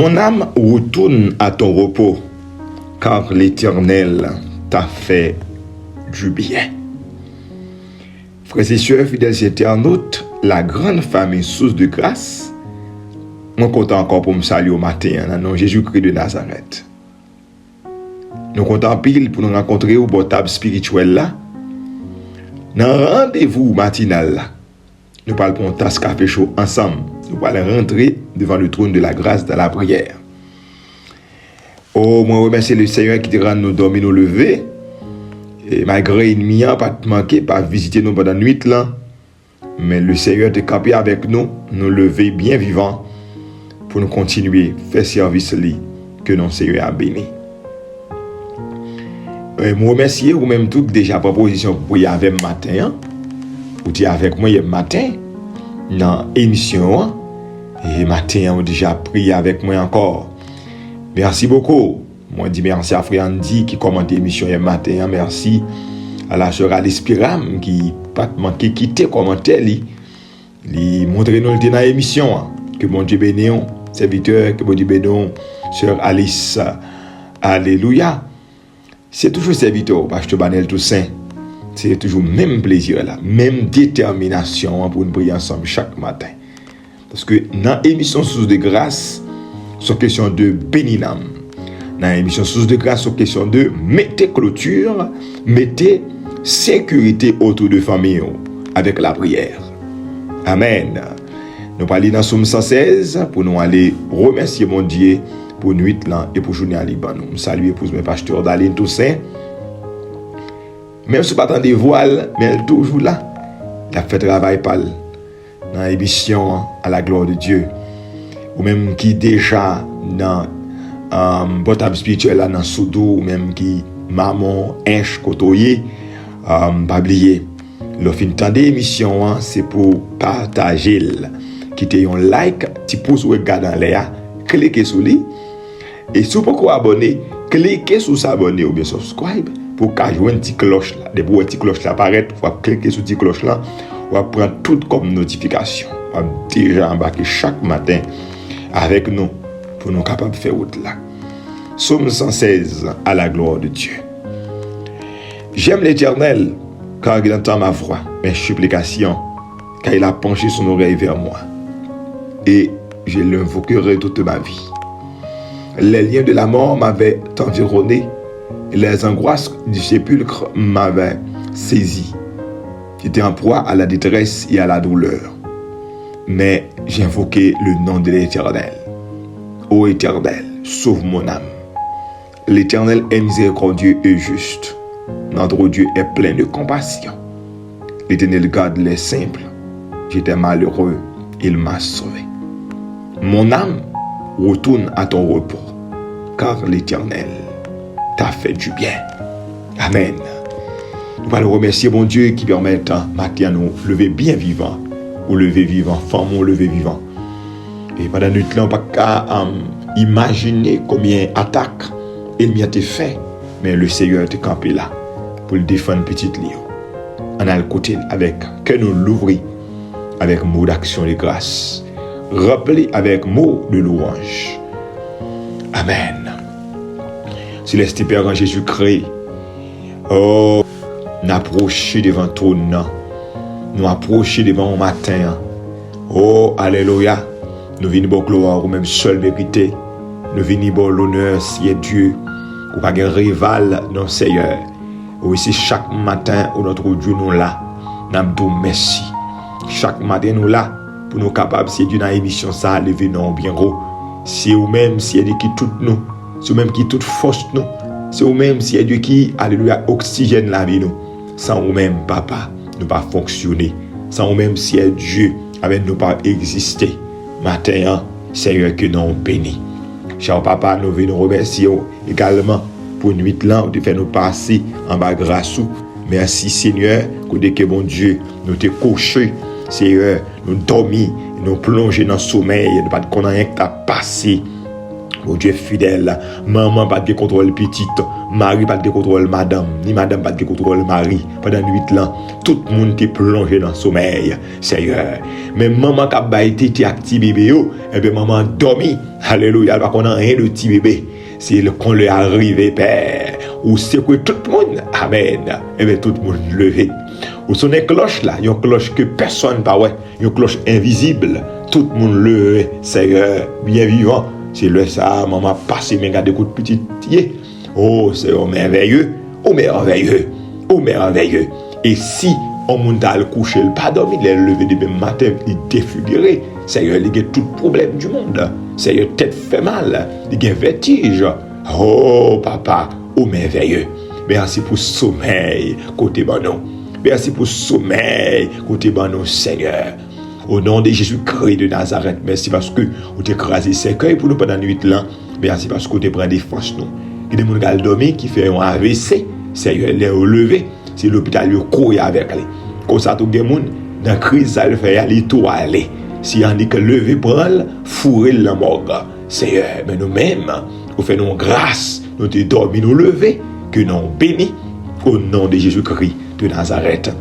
Mon âme retourne à ton repos, car l'Éternel t'a fait du bien. Frères et sœurs, fidèles internautes, la grande famille source de grâce, moi content encore pour me saluer au matin, dans le nom de Jésus-Christ de Nazareth. Nous comptons pile pour nous rencontrer au bon table spirituel là, dans le rendez-vous matinal là. Nous parlons pour un tasse café chaud ensemble. Nous allons rentrer devant le trône de la grâce dans la prière. Oh, moi remercie le Seigneur qui te rend nous dormir, nous lever. Et malgré une nuit, pas te manquer, pas visiter nous pendant la nuit là. Mais le Seigneur te campé avec nous, nous lever bien vivants pour nous continuer à faire service li que notre Seigneur a béni. Je remercie ou même tout déjà proposition pour y avec matin. Ou tu avec moi hier matin dans l'émission. Et matin, on déjà prié avec moi encore. Merci beaucoup. Moi, dis merci à Frère Andy qui commente l'émission hier matin. Merci à la sœur Alice Piram qui pas manqué quitter commentaire li montrer nous dans l'émission. Que mon Dieu bénisse, serviteur, que mon Dieu bénisse, sœur Alice. Alléluia. C'est toujours serviteur, pasteur Banel Toussaint. C'est toujours même plaisir là, même détermination pour nous prier ensemble chaque matin. Parce que dans l'émission Source de grâce, c'est question de béninam. Dans l'émission Source de grâce, c'est question de mettez clôture, mettez sécurité autour de famille avec la prière. Amen. Nous parlons dans Somme 116 pour nous aller remercier mon Dieu pour nuit là et pour journée à Liban. Nous saluons pour mes pasteurs Daline Toussaint. Même si pas tant de voile, mais elle est toujours là. Elle a fait travail par dans l'émission à la gloire de Dieu. Ou même qui déjà dans botable spirituel là dans Soudou, ou même qui maman Inch Kotoye, pas oublier. Le fin de l'émission, c'est pour partager. Quittez un like, petit pouce ou regarde en l'air, cliquez sur lui. Et si vous pouvez abonner, cliquez sur s'abonner ou bien subscribe. Pour qu'à jouer une petite cloche là, depuis une petite cloche là apparaît, vous cliquer sur cette cloche là, vous prendre tout comme notification. Vous déjà embarquer chaque matin avec nous pour nous capables de faire route là. Somme 116 à la gloire de Dieu. J'aime l'Éternel car il entend ma voix, mes supplications, car il a penché son oreille vers moi. Et je l'invoquerai toute ma vie. Les liens de la mort m'avaient environné. Les angoisses du sépulcre m'avaient saisi. J'étais en proie à la détresse et à la douleur. Mais j'invoquais le nom de l'Éternel. Ô Éternel, sauve mon âme. L'Éternel est miséricordieux et juste. Notre Dieu est plein de compassion. L'Éternel garde les simples. J'étais malheureux, il m'a sauvé. Mon âme retourne à ton repos, car l'Éternel t'a fait du bien. Amen. Nous allons remercier mon Dieu qui permet matin nous lever bien vivant, ou lever vivant, femme ou lever vivant. Et pendant notre temps, on ne peut pas imaginer combien d'attaques il m'y a été fait, mais le Seigneur est campé là pour le défendre petite Léo. On a le côté avec que nous l'ouvrir avec mot d'action de grâce, rappelé avec mot de louange. Amen. Céleste Père en Jésus-Christ, oh, nous approchons devant ton nom, nous approchons devant le matin. Oh, alléluia, nous venons pour gloire ou même seul vérité, nous venons pour l'honneur, si est Dieu, ou pas de rival, non Seigneur. Aussi chaque matin où notre Dieu nous là, nous disons merci. Chaque matin nous là, pour nous capables, si Dieu dans l'émission ça, lever non bien gros. C'est vous-même, si Dieu qui tout nous. C'est vous-même qui toute force nous. C'est vous-même, si Dieu qui, alléluia, oxygène la vie nous. Sans vous-même, papa, nous pas fonctionner. Sans vous-même, si Dieu, avec nous pas exister. Matin, Seigneur, que nous bénis. Cher papa, nous venons remercier également pour nuit là, de faire nous passer en bas grâce. Merci Seigneur, que bon Dieu, nous te couché, Seigneur, nous dormi, nous plonger dans le sommeil, nous pas qu'on a rien que t'as passé. Mon Dieu fidèle, maman pas de contrôle petite, mari pas de contrôle madame, ni madame pas de contrôle mari. Pendant 8 ans, tout le monde est plongé dans le sommeil, Seigneur. Mais maman qui a été active bébé, et bien maman dormi, alléluia, parce qu'on a rien de petit bébé. C'est qu'on lui arrivé, Père, ou c'est que tout le monde, amen, et bien tout le monde levé. Ou son cloche là, une cloche que personne pas ouais, une cloche invisible, tout le monde levé, Seigneur, bien vivant. C'est le ça, maman passe, mais regarde des coups de petit pied. Oh, c'est merveilleux, oh merveilleux, oh merveilleux. Et si on monte à le coucher, il pas dormi, il est levé demain matin, il est défiguré. Seigneur, il y a tout problème du monde. Seigneur, tête fait mal, il y a vertige. Oh, papa, oh merveilleux. Merci pour sommeil, côté banon. Merci pour sommeil, côté banon, Seigneur. Au nom de Jésus-Christ de Nazareth, merci parce que vous avez écrasé ses cœurs pour nous pendant 8 ans. Merci parce que vous avez pris des forces. Il y a des gens qui dormi, qui font un AVC, Seigneur, les relever, c'est l'hôpital qui court avec lui. Comme ça, tout le monde, dans la crise, ça le fait aller tout aller. Si on dit que lever, prendre, fourrer la morgue. Seigneur, mais nous-mêmes, vous faites nous grâce, nous te dormi, nous lever, que nous bénis, au nom de Jésus-Christ de Nazareth.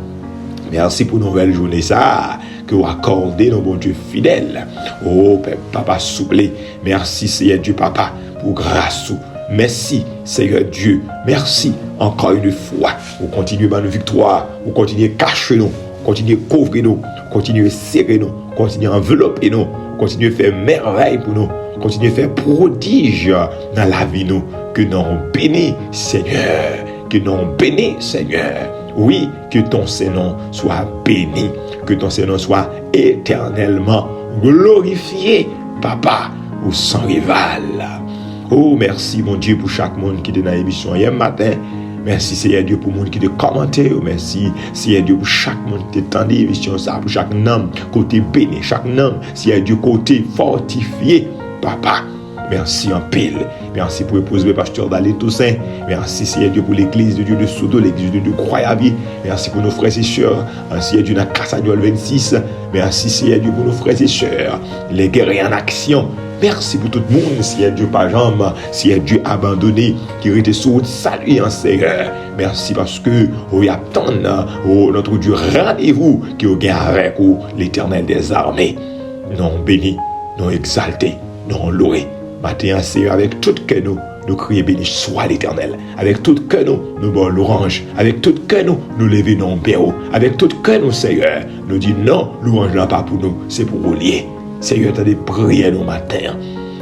Merci pour une nouvelle journée, ça, que vous accordez, nos bon Dieu fidèle. Oh, Papa souple, merci, Seigneur Dieu, Papa, pour grâce. Merci, Seigneur Dieu. Merci, encore une fois. Vous continuez dans nos victoires, vous continuez à cacher nous, continuez à couvrir nous, continuez à serrer nous, continuez à envelopper nous, continuez à faire merveille pour nous, continuez à faire prodige dans la vie nous. Que nous bénis, Seigneur. Que nous bénis, Seigneur. Oui, que ton Saint-Nom soit béni, que ton Saint-Nom soit éternellement glorifié, Papa, ou sans rival. Oh, merci, mon Dieu, pour chaque monde qui est dans l'émission hier matin. Merci, Seigneur Dieu, pour le monde qui est commenté. Merci, Seigneur Dieu, pour chaque monde qui est dans l'émission, pour chaque homme côté béni, chaque homme, Seigneur Dieu, côté fortifié, Papa. Merci en pile. Merci pour l'épouse du pasteur Dalé Toussaint. Merci, Seigneur Dieu, pour l'église de Dieu de Sodo, l'église de Dieu de Croyavier. Merci pour nos frères et sœurs. Seigneur Dieu, dans Cassagnol 26. Merci, Seigneur Dieu, pour nos frères et sœurs. Les guerriers en action. Merci pour tout le monde, Seigneur Dieu, par jambe. Seigneur Dieu abandonné, qui était sur votre salut, Seigneur. Merci parce que vous attendez notre Dieu rendez-vous qui est avec vous, l'Éternel des armées. Non béni, non exalté, non loué. Matin, Seigneur, avec tout cœur nous crions béni soit l'Éternel. Avec tout cœur nous bon l'orange. Avec tout cœur nous levons nos béaux. Avec tout cœur nous, Seigneur, nous disons non, l'orange n'est pas pour nous, c'est pour vous lier. Seigneur, tu as des prières nos matins.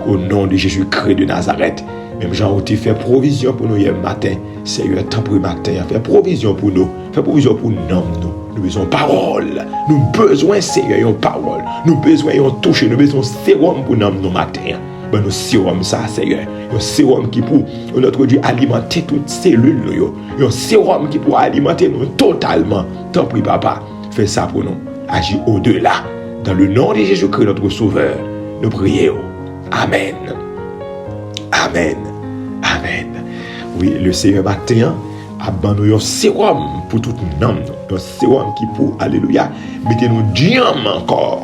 Au nom de Jésus-Christ de Nazareth. Même Jean, tu fais provision pour nous hier matin. Seigneur, tant pour matin, fais provision pour nous. Fais provision pour nous. Nous besoin de parole. Nous besoin, Seigneur, de parole. Nous besoin de toucher. Nous besoin de sérum pour nous matin. Ben nous sérum ça, Seigneur. Un sérum qui pour notre Dieu alimenter toutes cellules. Un sérum qui pour alimenter nous totalement. Tant pis, Papa, fais ça pour nous. Agis au-delà. Dans le nom de Jésus-Christ, notre Sauveur, nous prions. Amen. Amen. Amen. Oui, le Seigneur matin abandonne un sérum pour tout le monde. Un sérum qui pour, alléluia, mettez-nous diamant encore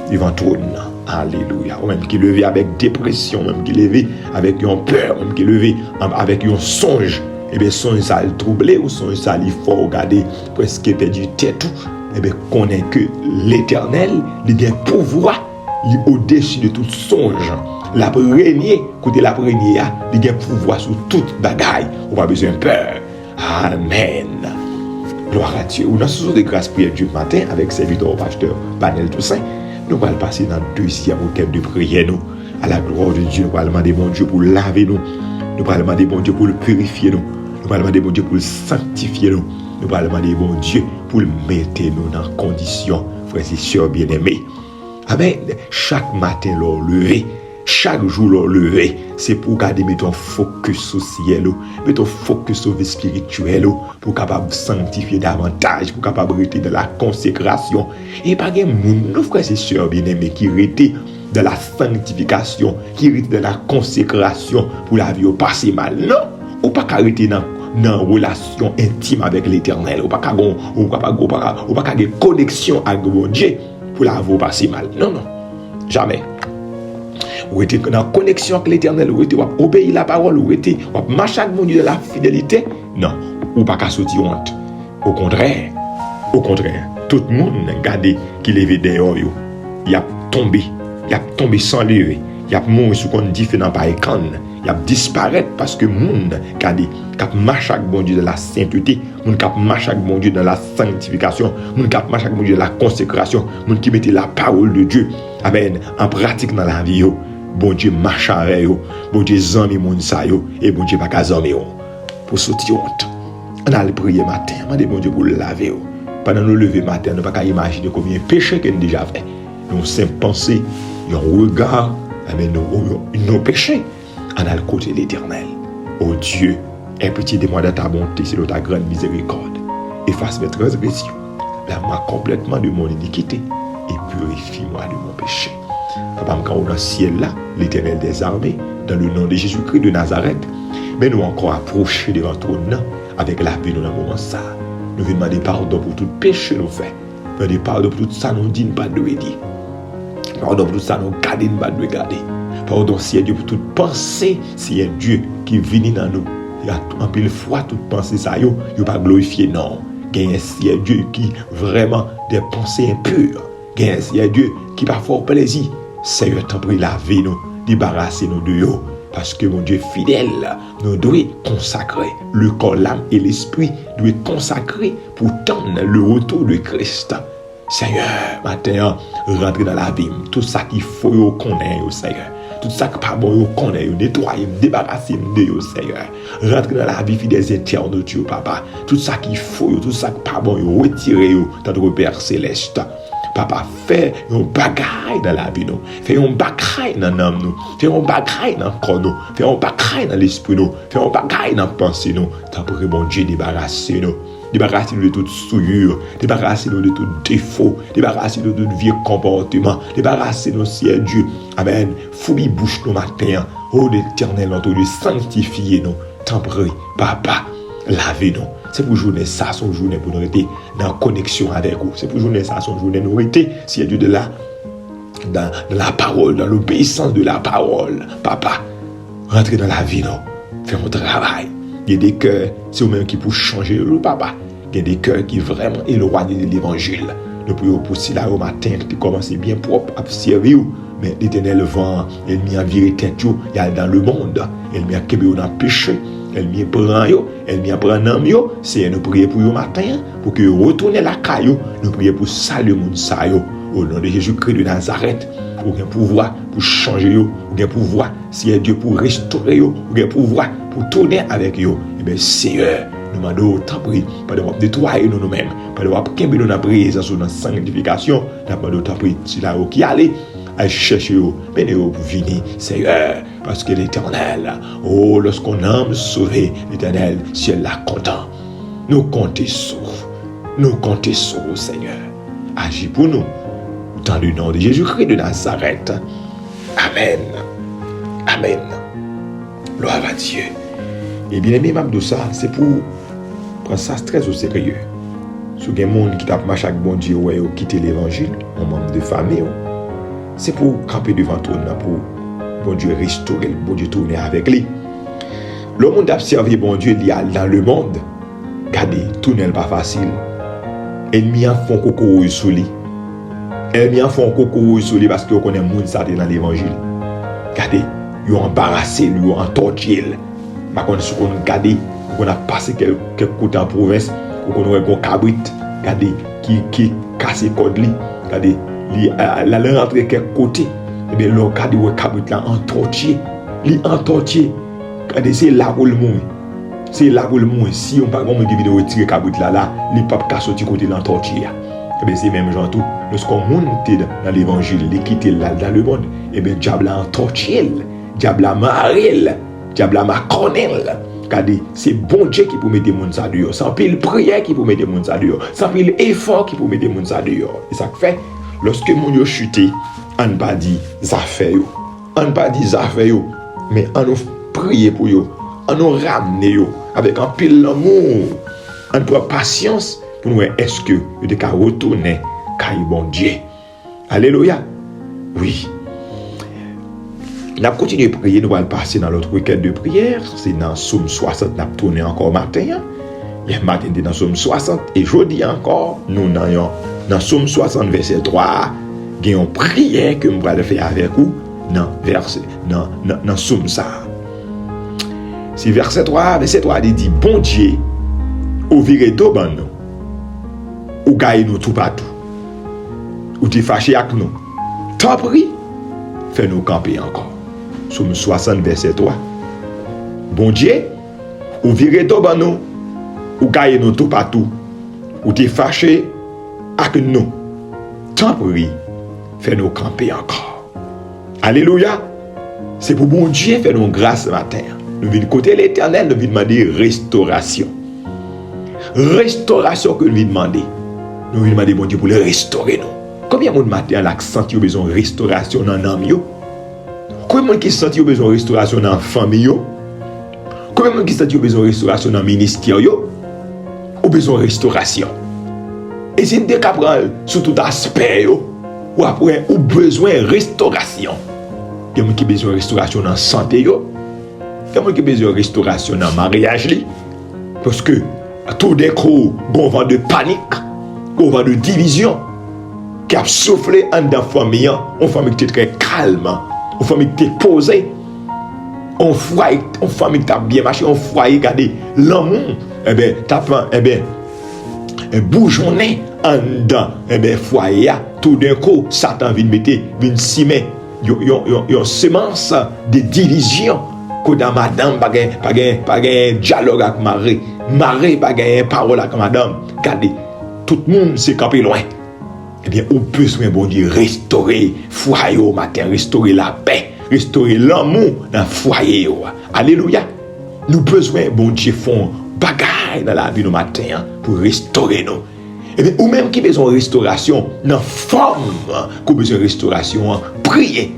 devant tout le monde. Alléluia. Ou même qui levé avec dépression, même qui levé avec une peur, même qui levé avec un songe. Eh bien, songe ça le troublé ou songe ça il faut regarder presque perdu tête tout. Eh bien, connaît que l'Éternel, il a pouvoir, il est au-dessus de tout songe. La première, côté la première, il a pouvoir sur toute bagaille. On n'a pas besoin de peur. Amen. Gloire à Dieu. On a sous de grâce prière du matin avec serviteur pasteur Banel Toussaint. Nous allons passer dans le deuxième requête de prière, nous, à la gloire de Dieu. Nous allons demander bon Dieu pour laver nous. Nous allons demander bon Dieu pour le purifier nous. Nous allons demander bon Dieu pour le sanctifier nous. Nous allons demander bon Dieu pour le mettre nous dans conditions, frères et sœurs bien-aimés. Amen. Chaque matin, leur lever, chaque jour, leur lever, c'est pour garder ton focus sur le ciel, mettre ton focus sur le spirituel, pour capable sanctifier davantage, pour capable rester dans la consécration. Et pas de monde, nos frères et sœurs bien-aimés, qui restent dans la sanctification, qui restent dans la consécration pour la vie au passé mal. Non, ou pas arrêter dans une relation intime avec l'Éternel, ou pas de connexion avec mon Dieu pour la vie au passé mal. Non, non, jamais. ou était dans connexion avec l'éternel, ou était obéir la parole, ou était marcher avec mon Dieu de la fidélité, non, ou pas qu'à sortir honte. Au contraire, tout le monde regardez qui levé dehors, il a tombé sans lever, il a mouru sous qu'on dit fait dans pas écran, il a disparaître parce que monde regardez cap marche avec bon Dieu de la sainteté, monde cap marche avec bon Dieu dans la sanctification, monde cap marche avec bon Dieu de la consécration, monde qui mettait la parole de Dieu, amen, en pratique dans la vie, bon Dieu marche avec eux, bon Dieu zami moun sa yo, et bon Dieu pas ka zami yo pour sortir honte. On a le prier matin, demandez bon Dieu pour le laver. Pendant nous lever matin, nous ne pouvons pas imaginer combien de péchés qu'on a déjà fait. Nous sommes pensés, nous regard, mais nos péchés. On a le côté de l'éternel. Oh Dieu, aie pitié de moi de ta bonté, c'est de ta grande miséricorde. Efface mes transgressions, lave-moi complètement de mon iniquité et purifie-moi de mon péché. Papa, quand on est dans le ciel là, l'éternel des armées, dans le nom de Jésus-Christ de Nazareth, mais nous encore approcher devant ton nom avec la paix dans le moment ça. Nous venons demander pardon pour tout péché nous fait. Nous demander pardon pour tout ça nous dit pas de dire. Pardon pour tout ça nous garder pas de garder. Pardon si Dieu pour toute pensée, si un Dieu qui vient dans nous. Il y a en pile fois toute pensée ça yo pas glorifier non. Gagne si un Dieu qui vraiment des pensées impures. Gagne si un Dieu qui pas fort plaisir. Seigneur t'en prie laver nous, débarrasser nous de yo. Parce que mon Dieu fidèle, nous devons consacrer le corps, l'âme et l'esprit, doit consacrer pour tendre le retour de Christ. Seigneur, maintenant, rentrez dans la vie, tout ça qu'il faut qu'on ait, Seigneur. Tout ça qui n'est pas bon, qu'on ait, nettoyer, débarrasser de vous, Seigneur. Rentrez dans la vie des éternes, Dieu, Papa. Tout ça qu'il faut, tout ça qui n'est pas bon, retirez dans notre Père céleste. Papa, fais un bagaille dans la vie, nous. Fais un bagaille dans l'âme, nous. Fais un bagaille dans le corps, nous. Fais un bagaille dans l'esprit, nous. Fais un bagaille dans la pensée, nous. T'as pour bon Dieu, débarrassez-nous. Débarrassez-nous de toute souillure. Débarrassez-nous de tout défaut. Débarrassez-nous de tout vieux comportement. Débarrassez-nous, Seigneur Dieu. Amen. Fouille bouche nos matins. Oh, l'Éternel, notre Dieu, sanctifiez-nous. T'en prie, Papa, lavez-nous. C'est pour journée ça, son journée pour nous rester dans connexion avec vous. C'est pour journée ça, son journée nous rester, si Dieu de là, dans la parole, dans l'obéissance de la parole. Papa, rentrez dans la vie, non. Fais mon travail. Il y a des cœurs, c'est vous-même qui pour changer le papa. Il y a des cœurs qui vraiment éloignés de l'évangile. Nous pouvons pousser là au matin, qui commence bien propre à servir. Mais l'Éternel vent, elle m'y a viré tête, il y a dans le monde. Elle m'y a québé dans le péché. Elle m'y prend yo, elle m'y prend nam yo, c'est nous prier pour yo matin pour que retourne la caillou, nous prier pour saluer moun sa yo au nom de Jésus-Christ de Nazareth, pour un pouvoir pour changer yo, pour un pouvoir si Dieu pour restaurer yo, pour un pouvoir pour tourner avec yo. Et bien Seigneur, nous demandons autant prier, pas de nettoyer nous-mêmes, pas de kembe nous dans présence dans sanctification, nous demandons autant prier si là qui aller à chercher yo, mais nous venir Seigneur. Parce que l'Éternel, oh, lorsqu'on aime sauver l'Éternel, si elle l'a content, nous comptons sur vous, Seigneur. Agis pour nous, dans le nom de Jésus-Christ de Nazareth. Amen. Amen. Gloire à Dieu. Et bien aimé, Mabdou, ça, c'est pour prendre ça très au sérieux. Si il y a des gens qui tapent marché avec bon Dieu, ouais, quitter l'évangile, un membre de famille, c'est pour camper devant toi, pour bon Dieu restaurer, bon Dieu tourner avec lui. Le monde a servi bon Dieu dans le monde. Regardez, tout n'est pas facile. Ennemi en font coco sur lui. Ennemi en font coco sur lui parce que connaît monde ça dans l'évangile. Regardez, ils ont embarrassé, ils ont entorché. Par contre, si on regarde, on a passé quelques côtés en province, on a un cabrit, regardez, qui casse les codes lui. Regardez, il a rentré quelques côtés. Et bien, l'on a dit, cabrit là, entorché. Il entorché. Regardez, c'est là pour le monde. C'est là pour le monde. Si on ne peut pas vidéo retirer le cabrit là, il ne peut pas sortir côté de l'entorché. Et bien, c'est même genre tout. Lorsqu'on monte dans l'évangile, il quitte là dans le monde, et bien, diable a entorché. Diable a marré. Diable a maconné. Regardez, c'est bon Dieu qui peut mettre des gens ça dehors. Sans pile prière qui peut mettre des gens ça dehors. Sans pile effort qui peut mettre des gens ça dehors. Et ça fait, lorsque mon yo chuté, on ne pas dit affaire yo. On ne pas dit affaire yo, mais on nous prier pour yo. On nous ramener yo avec un pile d'amour. On prend patience pour nous est-ce que yo de retourner car bon Dieu. Alléluia. Oui. N'a continué à prier, nous allons passer dans l'autre week-end de prière. C'est dans Somme 60, nous avons tourné encore matin. Hier matin, nous dans Somme 60. Et jeudi encore, nous dans Somme 60, verset 3. Il y a une prière que nous allons faire avec vous dans Somme ça. C'est verset 3. Verset 3 il dit, bon Dieu, ou virez tout ban nous, ou gagne nous tout partout, ou t'es fâché avec nous. T'en prie, fais-nous camper encore. Somme 60, verset 3. Bon Dieu, ou virez tout ban nous, ou gagne nous tout partout, ou t'es fâché avec nous. T'en prie, fais-nous camper encore. Alléluia. C'est pour bon Dieu faire nous grâce ce matin. Nous venons côté l'Éternel, nous venons demander restauration. Restauration que nous venons demander. Nous venons demander bon Dieu pour le restaurer nous. Combien de monde matin l'accent qui a besoin de restauration dans l'âme? Combien de monde qui sent besoin de restauration dans la famille? Combien de monde qui sent besoin de restauration dans le ministère? Ou besoin de restauration? Et c'est une décaprale sur tout aspect. Ou après, ou besoin de restauration. Il y a des gens qui ont besoin de restauration dans la santé. Il y a des gens qui ont besoin de restauration dans le mariage. Parce que tout d'un coup, on va de panique, on va de division, qui a soufflé en dans la famille. Une famille qui est très calme, une famille qui est posée, une famille qui a bien marché, un foyer qui a l'amour. Eh bien, bourgeonner en dans foyer, tout d'un coup, Satan vient mettre une ciment, une semence de division. Que dans madame, pas de dialogue avec Marie, pas de parole avec madame. Regardez, tout le monde s'est campé loin. Eh bien, on peut besoin, bon Dieu, restaurer le foyer au matin, restaurer la paix, restaurer l'amour dans le foyer. Alléluia. Nous besoin, bon Dieu, font bagaille dans la vie du matin pour restaurer nous. Et bien, ou même qui besoin de restauration, dans la forme, qui besoin de restauration, prier.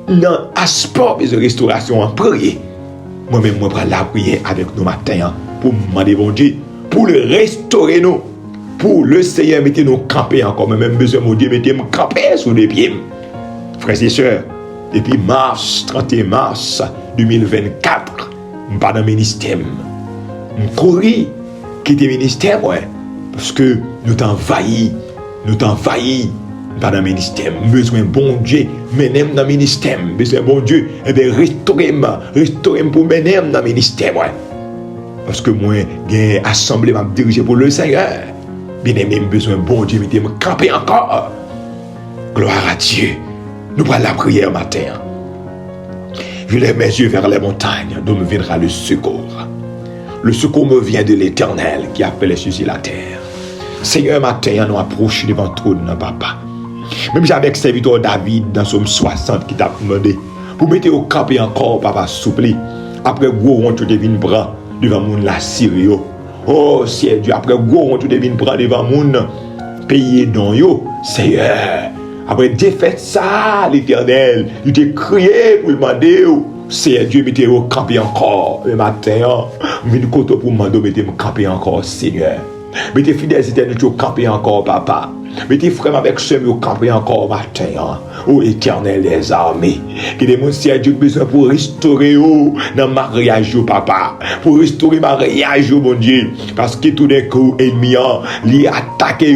Dans l'aspect de restauration, prier. Moi-même, je prends la prière avec nous matin pour demander bon Dieu, pour le restaurer nous, pour le Seigneur mettre nous camper encore. Moi-même, besoin mon Dieu, mettez-moi camper sous les pieds. Frères et sœurs, depuis 31 mars 2024, je ne suis pas dans le ministère. Je cours, quitter le ministère, ouais, parce que nous t'envahis, pas dans le ministère. Besoin bon Dieu, menem dans le ministère. Besoin bon Dieu, eh bien, restaurez-moi pour menem dans le ministère, ouais. Parce que moi, j'ai assemblé m'a dirigé pour le Seigneur. Bien aimé, besoin bon Dieu, mettez-moi camper encore. Gloire à Dieu. Nous prenons la prière matin. Je lève mes yeux vers les montagnes, d'où me viendra le secours. Le secours me vient de l'Éternel qui a fait les cieux et la terre. Seigneur, matin, nous approchons devant toi, papa. Même j'avais serviteur David dans Somme 60 qui t'a demandé pour mettre au camp et encore, papa, souple. Après, gros, on te devine prendre devant mon la Syrie. Oh, c'est Dieu. Après, gros, on te devine prendre devant mon pays dans yo. Seigneur, après, défaite ça, l'Éternel. Il t'a crié pour demander. C'est Dieu, mettez au camp et encore. Le matin, je viens de côté pour demander, mettez au camp et encore, Seigneur. Mettez fidèles éternels au camp et encore, papa. Mettez frère avec ceux au camp et encore matin. Ô Éternel des armées, que des monstres Dieu besoin pour restaurer dans mariage, papa. Pour restaurer mariage, mon Dieu. Parce que tout d'un coup, ennemi li attaque,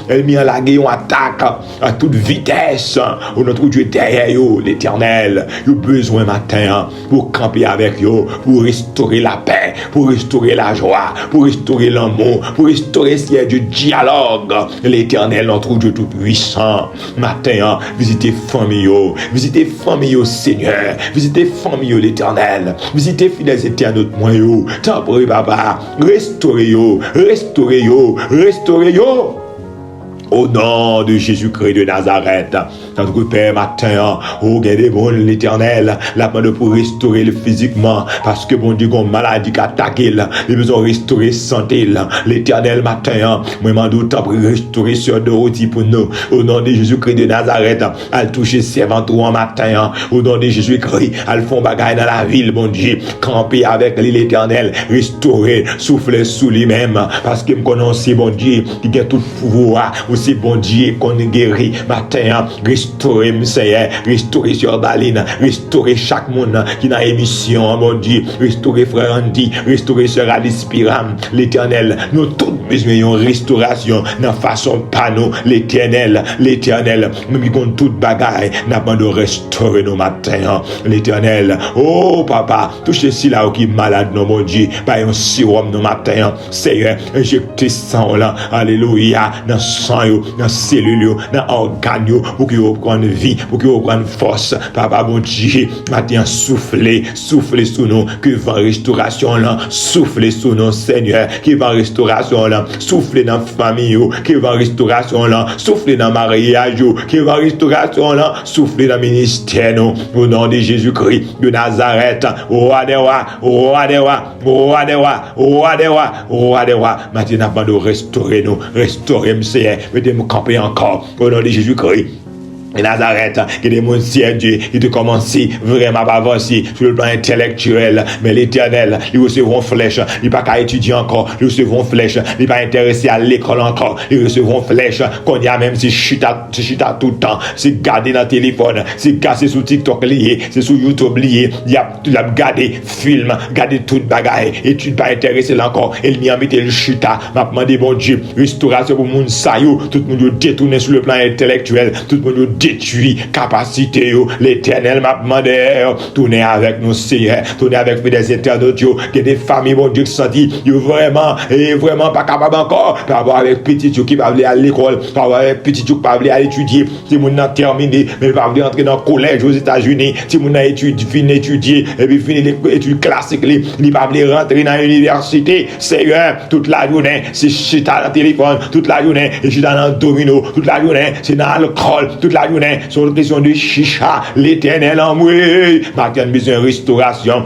ennemi a lagué une attaque à toute vitesse. Où notre Dieu derrière l'Éternel. Il a besoin matin pour camper avec eux, pour restaurer la paix, pour restaurer la joie, pour restaurer l'amour, pour restaurer ce qui est du dialogue. L'Éternel, notre Dieu tout-puissant, matin, visitez famille, Seigneur, visitez famille, l'Éternel, visitez fidèles éternels, moyens, t'en prie, papa, restaurez-yo. Au nom de Jésus-Christ de Nazareth, notre Père matin, oh, gardez bon l'Éternel, la main pour restaurer le physiquement, parce que bon Dieu, une maladie qui attaque, il a besoin de restaurer santé, l'Éternel matin, moi, m'en doute, pour restaurer sur Dorothy pour nous, au nom de Jésus-Christ de Nazareth, à toucher servant en matin, au nom de Jésus-Christ, à le fond bagaille dans la ville, bon Dieu, camper avec l'Éternel, restaurer, souffler sous lui-même, parce que me connaissez, bon Dieu, qui a tout pouvoir, ou c'est bon Dieu qu'on guérit. Matin, restaurer, Seigneur, restaurer sur Daline, restaurer chaque monde qui n'a émission, mon Dieu, restaurer frère Andy, restaurer sœur Alice Piram, l'Éternel, nous tous besoin d'une restauration dans façon pas nous, l'Éternel, nous avons toute bagaille, nous avons de restaurer nos matins, l'Éternel, oh papa, touchez si là qui est malade, non mon Dieu, par un sérum nos matins, Seigneur, injectez sang là, alléluia, dans sang, dans cellules, dans organes, pour qu'ils reprennent vie, pour qu'ils reprennent force, papa mon Dieu, matin soufflez sur nous, que va restauration là, soufflez sur nous, Seigneur, qui va restauration là, soufflez dans la famille, qui va restauration là, soufflez dans le mariage, qui va restauration là, soufflez dans le ministère, nous, au nom de Jésus-Christ de Nazareth, roi des rois, roi des rois, roi des rois, roi des rois, roi des rois, maintenant pas de restaurer nous, restaurer, Seigneur, mettez-moi camper encore, au nom de Jésus-Christ. Et Nazareth, qui est mon Dieu, qui te commence vraiment à avancer sur le plan intellectuel, mais l'Éternel, ils recevront flèche, ils pas qu'à étudier encore, ils recevront flèche, ils pas intéressés à l'école encore, ils recevront flèche, qu'on y a même si chita tout le temps, c'est garder dans le téléphone, c'est casser sur TikTok lié, c'est sur YouTube lié, il y a gardé film, garder toute bagaille, et tu pas intéressé là encore, et il y a mis le chita, m'a demandé bon Dieu, restauration pour moun sa yo, tout le monde détourné sur le plan intellectuel, tout le monde détruit capacité, l'Éternel m'a demandé, tourner avec nous, Seigneur, tourner avec des internautes, qui des familles, mon Dieu, qui sont dit, vraiment pas capable encore, par rapport avec petit qui va aller à l'école, par rapport avec petit qui va aller à étudier, si mon a terminé, mais il va aller entrer dans le collège aux États-Unis, si mon a fini étudier, et puis fini les études classiques, il va aller rentrer dans l'université, Seigneur, toute la journée, c'est chita dans le téléphone, toute la journée, et chita dans le domino, toute la journée, c'est dans l'alcool, toute la journée, sur la question de chicha, l'Éternel en moi. Maintenant, besoin de restauration,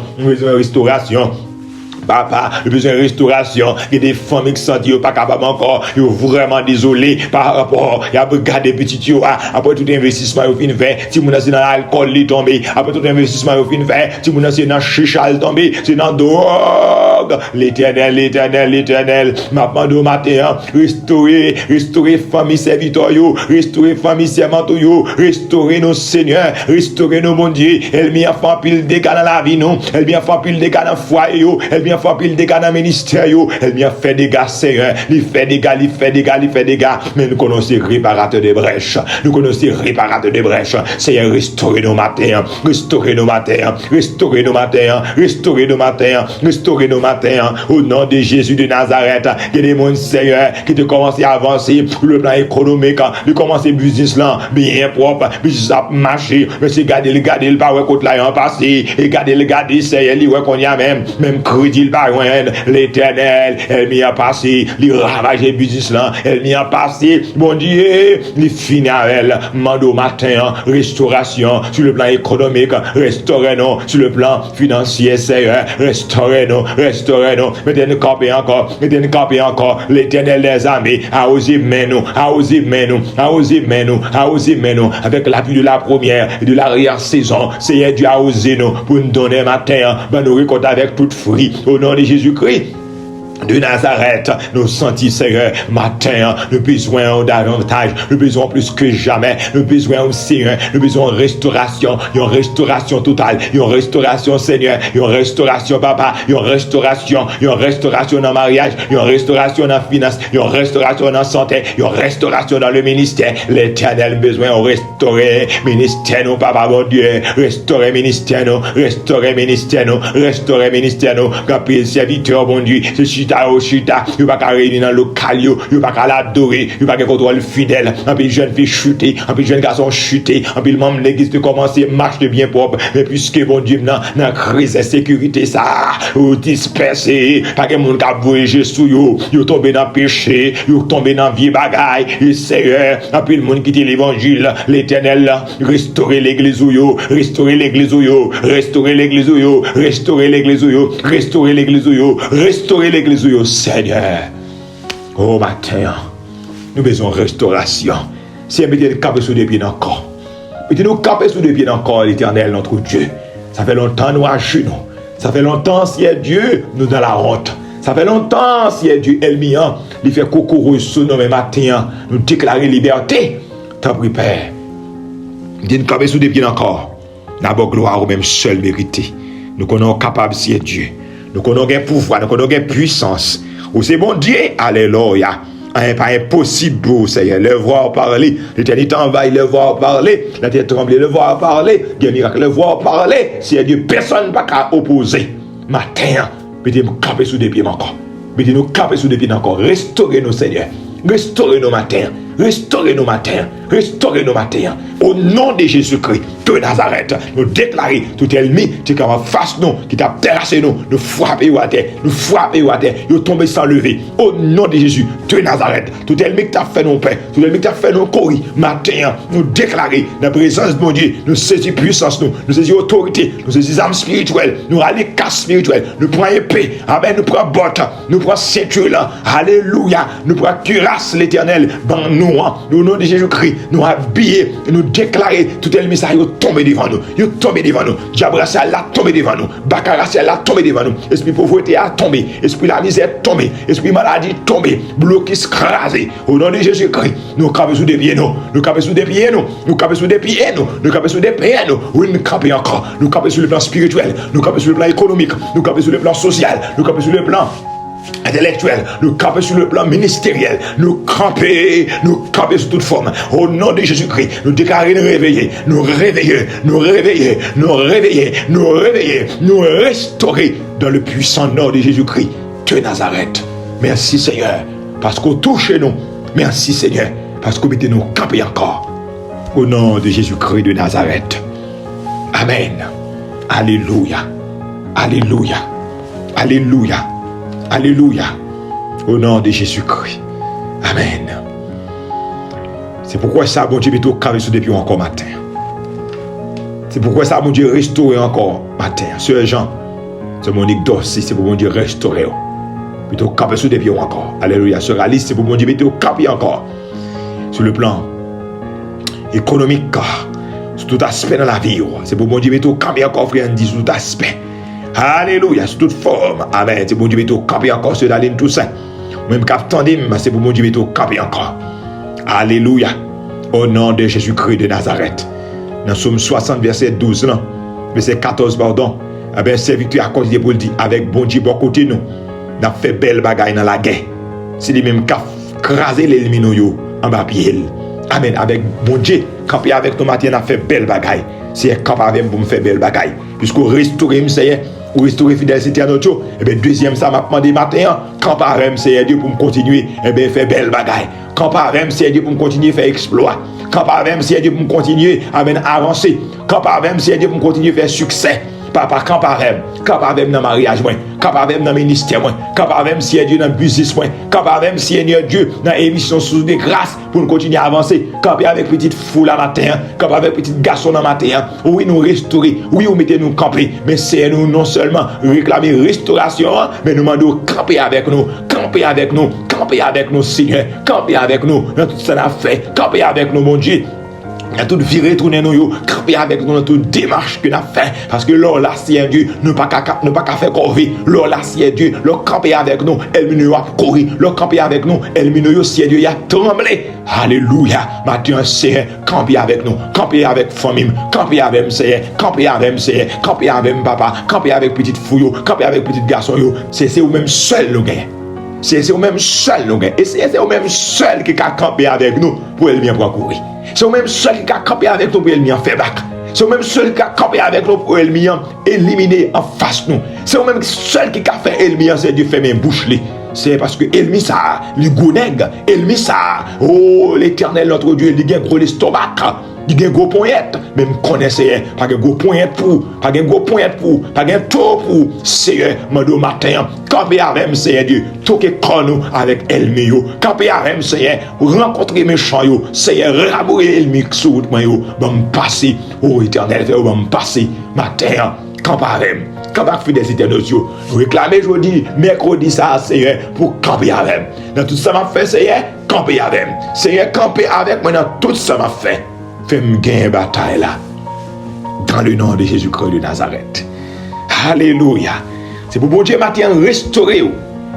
Papa, il y a besoin de restauration. Il y a des familles qui sont pas capables encore. Ils sont vraiment désolés par rapport. Il y a regardé petit yo. Après tout investissement, ils ont fait. Si vous êtes dans l'alcool, ils tombent. Après tout investissement, ils ont fait. Si vous êtes dans chicha, ils tombent. C'est dans drogue. L'Éternel. Maintenant, au matin, restaurer famille serviteur, restaurer famille servante, restaurer nos seigneurs, restaurer nos bon Dieu. Elle m'y a fait pile dégâts dans la vie, non. Elle m'y a fait pile dégâts dans le foyer, elle m'y a fait pile dégâts dans le ministère, elle m'y a fait des gars, Seigneur. Il fait des gars. Mais nous connaissons réparateur de brèches. Seigneur, restaurer nos matins. Au nom de Jésus de Nazareth, que des mondes, Seigneur, qui te commencent à avancer sur le plan économique, de commencer business là, bien propre, business à marcher, mais c'est garder le pas contre là en passé, et garder, Seigneur, qu'on y a même crédit le pas l'Éternel, elle m'y a passé, il ravage le business là, elle m'y a passé, mon Dieu, il finit avec elle, mando matin, restauration sur le plan économique, restaurez-nous sur le plan financier, Seigneur, restaurez-nous, mettez-nous camper encore, l'Éternel des armées, a osé nous, avec l'appui de la première et de l'arrière-saison, Seigneur Dieu a osé nous, pour nous donner matin, nous récolter avec tout fruit, au nom de Jésus-Christ de Nazareth, nous sentons, Seigneur, matin, nous besoin davantage, nous besoin plus que jamais, nous besoin, Seigneur, nous besoin de restauration, une restauration totale, une restauration, Seigneur, une restauration, Papa, une restauration dans le mariage, une restauration dans la finance, une restauration dans la santé, une restauration dans le ministère. L'Éternel besoin de restaurer ministère, nous, Papa, mon Dieu, restaurer ministère, nous, quand le serviteur, mon Dieu, chita, il va pas réunir dans le local, il va pas l'adorer, il va pas contrôle fidèle, un peu jeune fille chuter, un peu jeune garçon chuter, un peu le membre de l'église de commencer marche de bien propre, mais puisque bon Dieu dans crise de sécurité ça, ou dispersé, pas que monde qui voyager sous yo tombé dans péché, yo tombé dans vie bagaille, et Seigneur, un peu le monde qui dit l'évangile, l'Éternel restaurer l'église Seigneur. Oh matin, nous besoin de restauration. Si nous mettons camper sous des pieds encore, mettez-nous camper sous des pieds encore, l'Éternel, notre Dieu. Ça fait longtemps nous à genoux. Ça fait longtemps, si Dieu, nous dans la honte. Ça fait longtemps, si Dieu, Elmian, il fait coco sous nous, mais matin, nous déclarer liberté. T'as pris, Père. Nous camper sous des pieds encore. D'abord, gloire au même seul mérité. Nous connaissons capable, c'est Dieu. Nous connaissons pouvoir, nous connaissons puissance. Ou c'est bon Dieu, alléluia. Pas impossible, Seigneur. Le voir parler. L'éternité envahit, le voir parler. La terre tremble, le voir parler. Dieu miracle, le voir parler. Si Dieu, personne n'a pas opposer. Matin, mettez-nous camper sous des pieds encore. Mettez-nous camper sous des pieds encore. Restaurez-nous, Seigneur. Restaurez-nous matin. Restaurez-nous matin. Restaurez-nous matin. Au nom de Jésus-Christ de Nazareth, nous déclarons tout ennemi qui est en face nous, qui t'a terrassé nous, nous frapper à terre, nous frapper à terre, nous tomber sans lever. Au nom de Jésus de Nazareth, tout ennemi qui t'a fait nos paix, tout ennemi qui t'a fait nos courir, matin, nous déclarons dans la présence de mon Dieu, nous saisissons puissance, nous saisissons autorité, nous saisissons âme spirituelle, nous rallons casse spirituelle, nous prenons épée, amen, nous prenons botte, nous prenons ceinture là, alléluia, nous prenons cuirasse l'éternel, ben nous, au nom de Jésus-Christ, nous habiller, nous déclarer tout ennemi ça, tomber devant nous, il tombe devant nous, diable racial a tombé devant nous, bacca racial a tombé devant nous, esprit pauvreté a tombé, esprit la misère tombé, esprit maladie tombé, blocus écrasé, au nom de Jésus-Christ, nous campons sous des pieds nous, nous campons sous des pieds nous, nous campons sous des pieds nous, nous campons sous des pieds nous, oui nous campons encore, nous campons sur le plan spirituel, nous campons sur le plan économique, nous campons sur le plan social, nous campons sur le plan intellectuel, nous camper sur le plan ministériel, nous camper sous toute forme. Au nom de Jésus-Christ, nous déclarer nous réveiller, nous réveiller, nous réveiller, nous réveiller, nous réveiller, nous restaurer dans le puissant nom de Jésus-Christ de Nazareth. Merci Seigneur, parce qu'on touche nous. Merci Seigneur, parce qu'on mettez nous camper encore. Au nom de Jésus-Christ de Nazareth. Amen. Alléluia. Alléluia. Alléluia. Alléluia. Au nom de Jésus-Christ. Amen. C'est pourquoi ça, mon Dieu, plutôt carré sous depuis encore matin. C'est pourquoi ça, mon Dieu, restaurer encore matin. Sœur Jean, c'est Monique Dorsi, c'est pour mon Dieu restaurer. Plutôt carré sous depuis encore. Alléluia. Sœur Alice, c'est pour mon Dieu, plutôt carré encore. Sur le plan économique, sur tout aspect dans la vie. C'est pour mon Dieu, plutôt carré encore, frère, dit sur tout aspect. Alléluia, sous toute forme. Amen. C'est pour Dieu mettez au camper encore sur la ligne tout ça. Même captain c'est pour mon Dieu mettez au camper encore. Alléluia. Au nom de Jésus-Christ de Nazareth. Dans Somme 60, verset 12, non? Verset 14, pardon. Eh bien, c'est victoire à cause de pour le dire. Avec bon Dieu, bon côté, nous. N'a fait belle bagaille dans la guerre. C'est lui même qui a crasé l'ennemi en bas pied. Amen. Avec bon Dieu, camper avec nous matin, n'a fait belle bagaille. C'est camper avec pour me faire belle bagaille. Puisqu'on restaure, c'est ou restaurer fidélité à notre Dieu. Et bien, deuxième, ça m'a demandé matin, quand par c'est Dieu pour me continuer, et bien, faire belle bagaille. Quand par c'est Dieu pour me continuer, faire exploit. Quand par c'est Dieu pour me continuer, avancer. Quand par c'est Dieu pour me continuer, faire succès. Papa, quand par dans le mariage, quand par dans le ministère, quand par si Dieu dans le business, quand par si Dieu dans l'émission sous des grâces pour nous continuer à avancer, quand avec petite foule à matin, quand avec petit garçon à matin, oui, nous restaurer, oui, nous mettez nous camper, mais c'est nous non seulement réclamer restauration, mais nous demandons camper avec nous, camper avec nous, camper avec nous, Seigneur, camper avec nous dans tout ce qu'on a fait, camper avec nous, mon Dieu. Il y a tout viré, tourner nous, camper avec nous dans toute démarche que nous avons fait. Parce que là, c'est Dieu, nous pas qu'à faire corvée. Là, c'est Dieu, là, camper avec nous, elle nous a couru. Là, camper avec nous, elle nous c'est Dieu, il a tremblé. Alléluia. Matin, c'est camper avec nous, camper avec famille, camper avec monsieur, camper avec monsieur, camper avec papa, camper avec petite fouille, camper avec petit garçon. C'est vous même seul, le gars. C'est vous-même seul, nous. Et c'est vous-même seul qui a campé avec nous pour elle bien courir. C'est vous-même seul qui a campé avec nous pour elle bien faire bac. C'est vous-même seul qui a campé avec nous pour elle bien éliminer en face nous. C'est vous-même seul qui a fait elle bien, c'est Dieu fait mes bouches. C'est parce que Elmi ça, le gounègue, Elmi ça, oh l'éternel notre Dieu, il a un gros estomac. Il y a un gros poignette, même connaissez, pas un gros poignette pour, pas un gros poignette pour, pas un taux pour, c'est mando matin, camper avec c'est Dieu, toquer nous avec Elmio, camper avec c'est rencontrer méchant yo, c'est rabourer Elmi sous moi yo, va me passer, oh éternel, va me passer matin, camper avec. Quand on fait des idées de Dieu, nous réclamer aujourd'hui, mercredi, ça, c'est pour camper avec. Dans tout ça, m'a fait, c'est camper avec. C'est camper avec moi dans tout ça, m'a fait. Fais-moi gagner bataille là. Dans le nom de Jésus-Christ de Nazareth. Alléluia. C'est pour bon Dieu matin restaurer.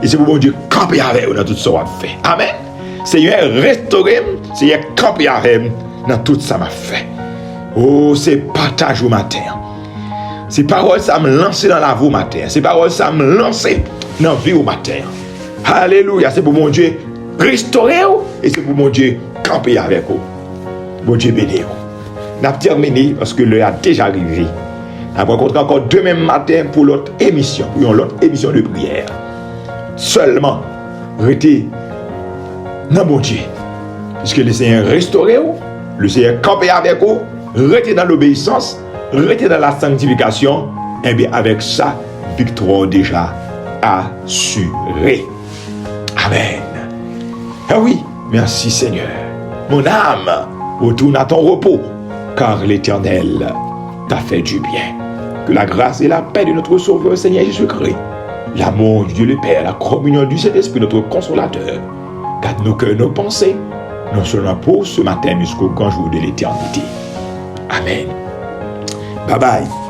Et c'est pour mon Dieu camper avec vous dans tout ça qu'on fait. Amen. Seigneur, restaurez, Seigneur, camper avec vous dans tout ça m'a fait. Oh, c'est partage au matin. Ces paroles, ça me lance dans la vie au matin. Ces paroles, ça me lance dans la vie au matin. Alléluia. C'est pour mon Dieu restaurer et c'est pour mon Dieu camper avec vous. Mon Dieu béni. On a terminé parce que l'heure a déjà arrivé. On va rencontrer encore demain matin pour l'autre émission, pour l'autre émission de prière. Seulement, restez dans mon Dieu. Puisque le Seigneur restauré, le Seigneur campé avec vous, restez dans l'obéissance, restez dans la sanctification, et bien avec ça, victoire déjà assurée. Amen. Ah oui, merci Seigneur. Mon âme, retourne à ton repos, car l'Éternel t'a fait du bien. Que la grâce et la paix de notre Sauveur Seigneur Jésus-Christ, l'amour de Dieu le Père, la communion du Saint-Esprit, notre consolateur, garde nos cœurs, nos pensées, non seulement pour ce matin, mais jusqu'au grand jour de l'éternité. Amen. Bye bye.